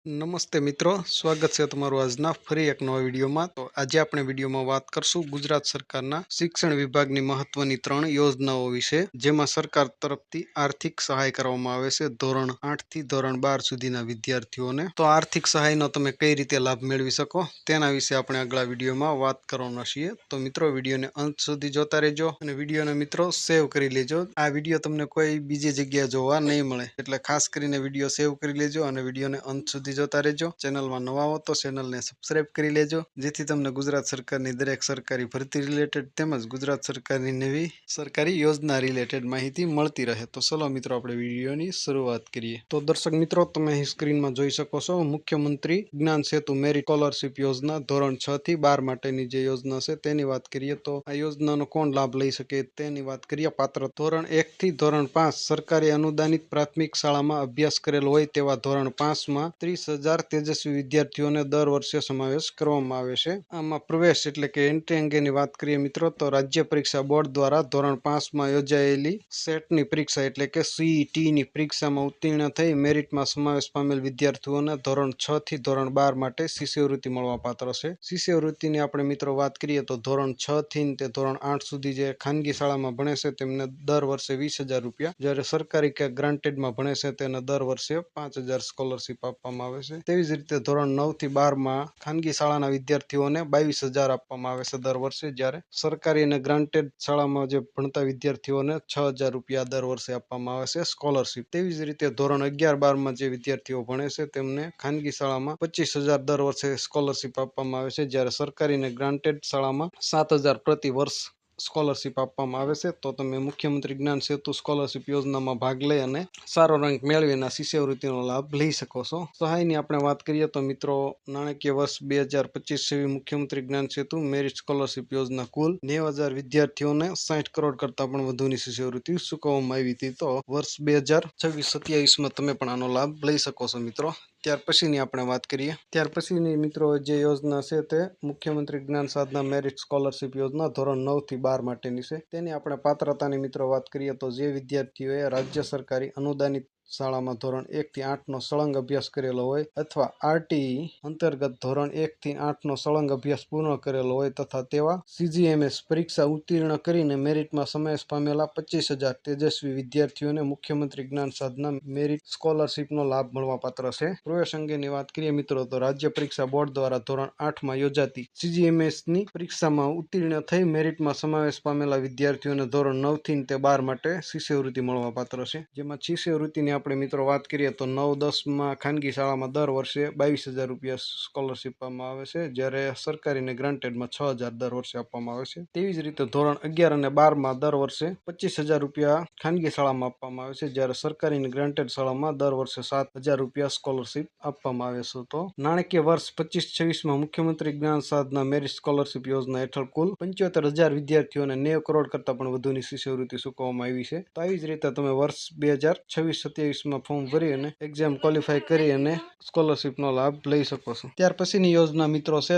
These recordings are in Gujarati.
નમસ્તે મિત્રો, સ્વાગત છે તમારું આજના ફરી એક નવા વિડીયોમાં. તો આજે આપણે વિડીયોમાં વાત કરશું ગુજરાત સરકારના શિક્ષણ વિભાગની મહત્વની 3 યોજનાઓ વિશે, જેમાં સરકાર તરફથી આર્થિક સહાય કરવામાં આવે છે ધોરણ 8 થી ધોરણ 12 સુધીના વિદ્યાર્થીઓને. તો આર્થિક સહાયનો તમે કઈ રીતે લાભ મેળવી શકો તેના વિશે આપણે આગલા વિડીયોમાં વાત કરવાના છીએ. તો મિત્રો, વિડીયોને અંત સુધી જોતા રહેજો અને વિડીયોને મિત્રો સેવ કરી લેજો. આ વિડીયો તમને કોઈ બીજી જગ્યાએ જોવા નહીં મળે, એટલે ખાસ કરીને વિડીયો સેવ કરી લેજો અને વિડીયોને અંત સુધી જોતા રહેજો. ચેનલમાં નવા હો તો ચેનલને સબસ્ક્રાઇબ કરી લેજો, જેથી તમને ગુજરાત સરકારની દરેક સરકારી ભરતી રિલેટેડ તેમજ ગુજરાત સરકારની નવી સરકારી યોજના રિલેટેડ માહિતી મળતી રહે. તો ચલો મિત્રો, આપણે વિડીયોની શરૂઆત કરીએ. તો દર્શક મિત્રો, તમે અહીં સ્ક્રીનમાં જોઈ શકો છો મુખ્યમંત્રી જ્ઞાન સેતુ મેરિટ સ્કોલરશિપ યોજના ધોરણ 6 થી 12 માટેની જે યોજના છે તેની વાત કરીએ તો આ યોજનાનો કોણ લાભ લઈ શકે તેની વાત કરીએ. પાત્ર ધોરણ 1 થી ધોરણ 5 સરકારી અનુદાનિત પ્રાથમિક શાળામાં અભ્યાસ કરેલ હોય તેવા ધોરણ 5માં 30,000 તેજસ્વી વિદ્યાર્થીઓને દર વર્ષે સમાવેશ કરવામાં આવે છે. આમાં પ્રવેશ એટલે કે એન્ટ્રી અંગેની વાત કરીએ મિત્રો, તો રાજ્ય પરીક્ષા બોર્ડ દ્વારા ધોરણ 5માં યોજાયેલી સેટની પરીક્ષા એટલે કે CETની પરીક્ષામાં ઉત્તીર્ણ થઈ મેરિટમાં સમાવેશ પામેલ વિદ્યાર્થીઓને ધોરણ 6 થી ધોરણ 12 માટે શિષ્યવૃત્તિ મળવાપાત્ર છે. શિષ્યવૃત્તિની આપણે મિત્રો વાત કરીએ તો ધોરણ 6 થી તે ધોરણ 8 સુધી જે ખાનગી શાળામાં ભણે છે તેમને દર વર્ષે 20,000 રૂપિયા, જ્યારે સરકારી કે ગ્રાન્ટેડમાં ભણે છે તેને દર વર્ષે 5,000 સ્કોલરશીપ આપવામાં આવે છે. તેવી જ રીતે ધોરણ 9 થી 12માં ખાનગી શાળાના વિદ્યાર્થીઓને 22,000 આપવામાં આવે છે દર વર્ષે, જ્યારે સરકારી અને ગ્રાન્ટેડ શાળામાં જે ભણતા વિદ્યાર્થીઓને 6,000 રૂપિયા દર વર્ષે આપવામાં આવે છે સ્કોલરશીપ. તેવી જ રીતે ધોરણ 11-12માં જે વિદ્યાર્થીઓ ભણે છે તેમને ખાનગી શાળામાં 25,000 દર વર્ષે સ્કોલરશીપ આપવામાં આવે છે, જ્યારે સરકારી અને ગ્રાન્ટેડ શાળામાં 7,000 પ્રતિ વર્ષ સ્કોલરશીપ આપવામાં આવે છે. તો તમે મુખ્યમંત્રી જ્ઞાન સેતુ સ્કોલરશીપ યોજનામાં ભાગ લઈ અને સારો રેન્ક મેળવીને શિષ્યવૃત્તિનો લાભ લઈ શકો છો. સહાયની આપણે વાત કરીએ તો મિત્રો, નાણાકીય વર્ષ 2025 જેવી મુખ્યમંત્રી જ્ઞાન સેતુ મેરિટ સ્કોલરશીપ યોજના કુલ 90,000 વિદ્યાર્થીઓને 60 કરોડ કરતા પણ વધુની શિષ્યવૃત્તિ ચૂકવવામાં આવી હતી. તો વર્ષ 2026-27માં તમે પણ આનો લાભ લઈ શકો છો મિત્રો. ત્યાર પછીની આપણે વાત કરીએ. ત્યાર પછીની મિત્રો જે યોજના છે તે મુખ્યમંત્રી જ્ઞાન સાધના મેરિટ સ્કોલરશીપ યોજના ધોરણ 9 થી 12 માટેની છે. તેની આપણે પાત્રતાની મિત્રો વાત કરીએ તો જે વિદ્યાર્થીઓએ રાજ્ય સરકારી અનુદાનિત શાળામાં ધોરણ 1 થી 8નો સળંગ અભ્યાસ કરેલો હોય અથવા RTE અંતર્ગત ધોરણ 1 થી 8નો સળંગ અભ્યાસ પૂર્ણ કરેલો હોય તથા તેવા CGMS પરીક્ષા ઉત્તીર્ણ કરીને મેરિટમાં સમાવેશ પામેલા 25,000 તેજસ્વી વિદ્યાર્થીઓને મુખ્યમંત્રી જ્ઞાન સાધના મેરિટ સ્કોલરશીપનો લાભ મળવાપાત્ર છે. પ્રવેશ અંગેની વાત કરીએ મિત્રો, તો રાજ્ય પરીક્ષા બોર્ડ દ્વારા ધોરણ 8માં યોજાતી CGMSની પરીક્ષામાં ઉત્તીર્ણ થઈ મેરિટમાં સમાવેશ પામેલા વિદ્યાર્થીઓને ધોરણ 9 થી તે 12 માટે શિષ્યવૃત્તિ મળવાપાત્ર છે. જેમાં શિષ્યવૃત્તિની આપણે મિત્રો વાત કરીએ તો 9-10માં ખાનગી શાળામાં દર વર્ષે 22,000 રૂપિયા સ્કોલરશીપ આપવામાં આવે છે, જ્યારે સરકારી અને ગ્રાન્ટેડમાં 6,000 દર વર્ષે આપવામાં આવે છે. તેવી જ રીતે ધોરણ 11 અને 12માં દર વર્ષે 25,000 રૂપિયા ખાનગી શાળામાં આપવામાં આવે છે, જ્યારે સરકારી અને ગ્રાન્ટેડ શાળામાં દર વર્ષે 7,000 રૂપિયા સ્કોલરશીપ આપવામાં આવે છે. તો નાણાકીય વર્ષ 25-26માં મુખ્યમંત્રી જ્ઞાન સાધના મેરિટ સ્કોલરશીપ યોજના હેઠળ કુલ 75,000 વિદ્યાર્થીઓને 90 કરોડ કરતા પણ વધુની શિષ્યવૃત્તિ ચૂકવવામાં આવી છે. તો આવી જ રીતે તમે વર્ષ 2026-27માં ફોર્મ ભરી અને એક્ઝામ ક્વોલિફાય કરી અને સ્કોલરશીપનો લાભ લઈ શકો છો. ત્યાર પછીની યોજના મિત્રો છે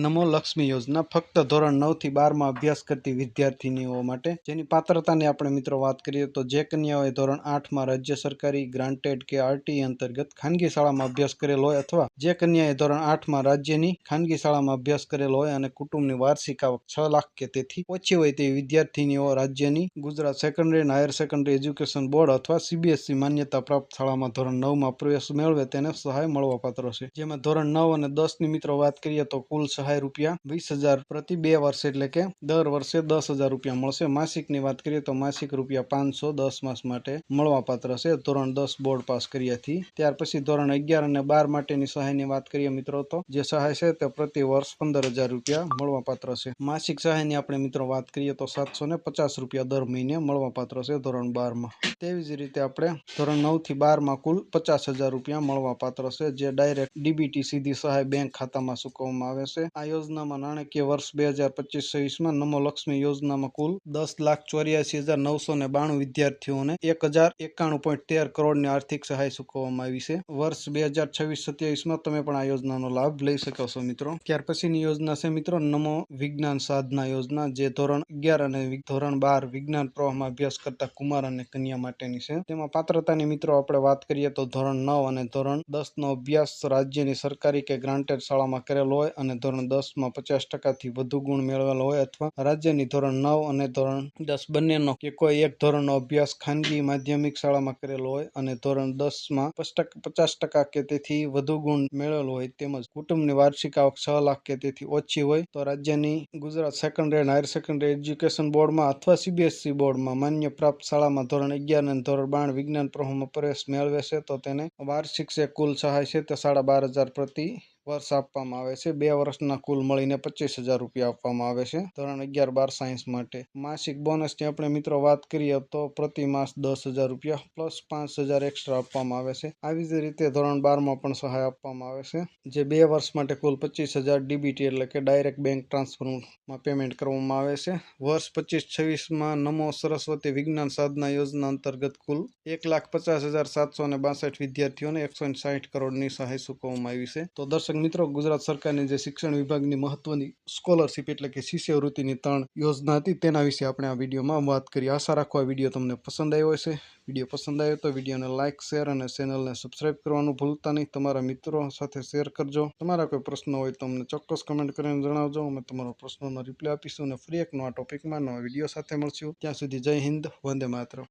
નમો લક્ષ્મી યોજના, ફક્ત ધોરણ 9 થી 12માં અભ્યાસ કરતી વિદ્યાર્થીનીઓ માટે. જેની પાત્રતાની આપણે મિત્રો વાત કરીએ તો જે કન્યાઓએ ધોરણ 8માં રાજ્ય સરકારી ગ્રાન્ટેડ કે RTE અંતર્ગત ખાનગી શાળામાં અભ્યાસ કરેલો હોય અથવા જે કન્યાએ ધોરણ 8માં રાજ્યની ખાનગી શાળામાં અભ્યાસ કરેલો હોય અને કુટુંબની વાર્ષિક આવક 6 લાખ કે તેથી ઓછી હોય તેવી વિદ્યાર્થીનીઓ રાજ્યની ગુજરાત સેકન્ડરી અને હાયર સેકન્ડરી એજ્યુકેશન બોર્ડ અથવા CBSE માન્યતા પ્રાપ્ત શાળામાં ધોરણ 9માં પ્રવેશ મેળવે તેને સહાય મળવાપાત્ર છે. જેમાં ધોરણ 9 અને 10ની મિત્રો વાત કરીએ તો કુલ સહાય રૂપિયા 20,000 પ્રતિ 2 વર્ષ એટલે કે દર વર્ષે 10,000 રૂપિયા મળશે. માસિકની વાત કરીએ તો માસિક રૂપિયા 500 10 માસ માટે મળવાપાત્ર છે ધોરણ 10 બોર્ડ પાસ કર્યાથી. ત્યાર પછી ધોરણ 11 અને 12 માટેની સહાયની વાત કરીએ મિત્રો, તો જે સહાય છે તે પ્રતિ વર્ષ 15,000 રૂપિયા મળવાપાત્ર છે. માસિક સહાયની આપણે મિત્રો વાત કરીએ તો 750 રૂપિયા દર મહિને મળવાપાત્ર છે ધોરણ 12માં. તેવી જ રીતે આપણે ધોરણ 9 થી 12માં કુલ 50,000 રૂપિયા મળવાપાત્ર છે, જે ડાયરેક્ટ DBT સીધી સહાય બેંક ખાતામાં ચૂકવવામાં આવે છે. આ યોજનામાં નાણાકીય વર્ષ 2025-26માં નમો લક્ષ્મી યોજનામાં કુલ 10,84,992 વિદ્યાર્થીઓને 1,091.13 કરોડની આર્થિક સહાય ચૂકવવામાં આવી છે. વર્ષ 2026-27માં તમે પણ આ યોજનાનો લાભ લઈ શકો છો મિત્રો. ત્યાર પછીની યોજના છે મિત્રો નમો વિજ્ઞાન સાધના યોજના, જે ધોરણ 11 અને ધોરણ 12 વિજ્ઞાન પ્રવાહમાં અભ્યાસ કરતા કુમાર અને કન્યા માટેની છે. તેમાં પાત્રતા અગત્યની મિત્રો આપણે વાત કરીએ તો ધોરણ 9 અને ધોરણ 10નો અભ્યાસ રાજ્યની સરકારી કે ગ્રાન્ટેડ શાળામાં કરેલો હોય અને ધોરણ 10માં 50%થી વધુ ગુણ મેળવેલો હોય અથવા રાજ્યની ધોરણ 9 અને ધોરણ 10 બંનેનો કે કોઈ એક ધોરણનો અભ્યાસ ખાનગી માધ્યમિક શાળામાં કરેલો હોય અને ધોરણ 10માં 50% કે તેથી વધુ ગુણ મેળવેલો હોય તેમજ કુટુંબની વાર્ષિક આવક 6 લાખ કે તેથી ઓછી હોય તો રાજ્યની Gujarat secondary and higher secondary education બોર્ડમાં અથવા CBSE બોર્ડમાં માન્ય પ્રાપ્ત શાળામાં ધોરણ 11 અને ધોરણ 12 વિજ્ઞાન પ્રવાહમાં પ્રવેશ મેળવે છે તો તેને વાર્ષિક કુલ સહાય છે તે 12,500 પ્રતિ વર્ષ આપવામાં આવે છે. 2 વર્ષના કુલ મળીને 25,000 રૂપિયા આપવામાં આવે છે ધોરણ 11, 12 સાયન્સ માટે. માસિક બોનસની આપણે મિત્રો વાત કરીએ તો પ્રતિ માસ 10,000 રૂપિયા પ્લસ 5,000 એક્સ્ટ્રા આપવામાં આવે છે. આવી જ રીતે ધોરણ 12માં પણ સહાય આપવામાં આવે છે જે 2 વર્ષ માટે કુલ 25,000 DBT એટલે કે ડાયરેક્ટ બેંક ટ્રાન્સફરમાં પેમેન્ટ કરવામાં આવે છે. વર્ષ 25-26માં નમો સરસ્વતી વિજ્ઞાન સાધના યોજના અંતર્ગત કુલ 1,50,762 વિદ્યાર્થીઓને 160 કરોડની સહાય ચૂકવવામાં આવી છે. તો દર્શક મિત્રો, ગુજરાત સરકારની જે શિક્ષણ વિભાગની મહત્વની સ્કોલરશીપ એટલે કે શિષ્યવૃત્તિની 3 યોજના હતી તેના વિશે આપણે આ વિડીયોમાં વાત કરી. આશા રાખો આ વિડીયો તમને પસંદ આવ્યો હશે. વિડીયો પસંદ આવ્યો તો વિડીયોને લાઇક, શેર અને ચેનલને સબસ્ક્રાઇબ કરવાનું ભૂલતા નહીં. તમારા મિત્રો સાથે શેર કરજો. તમારા કોઈ પ્રશ્નો હોય તો અમને ચોક્કસ કમેન્ટ કરીને જણાવજો. અમે તમારા પ્રશ્નોનો રિપ્લાય આપીશું અને ફરી એક નવા ટોપિકમાં નવા વિડીયો સાથે મળશું. ત્યાં સુધી જય હિન્દ, વંદે માતરમ.